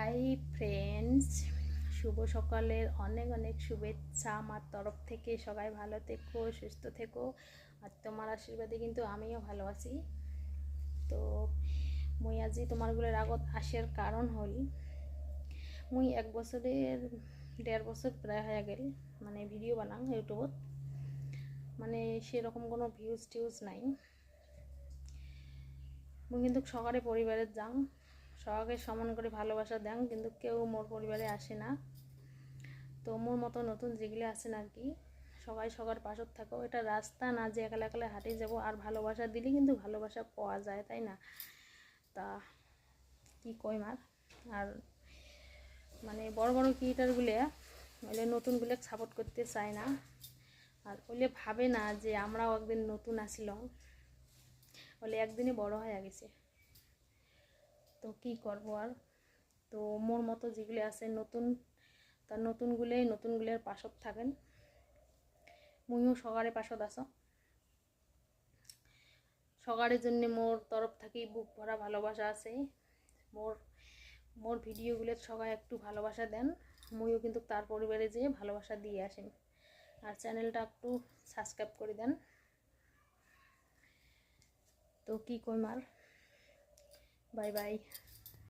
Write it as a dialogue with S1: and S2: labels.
S1: Hi friends, শুভ সকালের অনেক অনেক শুভেচ্ছা আমার তরফ থেকে। সবাই ভালো থেকো, সুস্থ থেকো, আর তোমার আশীর্বাদে কিন্তু আমিও ভালো আছি। তো মুই আজি তোমারগুলোর আগত আসার কারণ হল, মুই 1.5 বছর প্রায় হয়ে গেল মানে ভিডিও বানাং ইউটিউবত, মানে সেরকম কোনো ভিউজ টিউজ নাই। মুই কিন্তু সকালে পরিবারের যাং, সবাইকে সমান করে ভালোবাসা দেন, কিন্তু কেউ মোর পরিবারে আসে না। তো মোর মতো নতুন যেগুলো আছেন আর কি, সবাই সবার পাশত থাকো। এটা রাস্তা না যে একালা একালা হাঁটে যাব, আর ভালোবাসা দিলে কিন্তু ভালোবাসা পাওয়া যায়, তাই না? তা কি কই মার, আর মানে বড় বড় ক্রিয়েটারগুলো ওইলে নতুনগুলো সাপোর্ট করতে চায় না, আর ওইলে ভাবে না যে আমরাও একদিন নতুন আসিলাম, ওইলে একদিনই বড় হয়ে গেছে। তো কি করব আর, তো মোর মতো যেগুলো আছে নতুন, তার নতুনগুলোর পাশত থাকেন। মুইও সকারে পাশত আছো, সকারের জন্য মোর তরফ থেকে বুক ভরা ভালোবাসা আছে। মোর মোর ভিডিওগুলো সবাই একটু ভালোবাসা দেন, মুইও কিন্তু তার পরিবারে যেয়ে ভালোবাসা দিয়ে আসেন। আর চ্যানেলটা একটু সাবস্ক্রাইব করে দেন। তো কি কই মার, বাই বাই।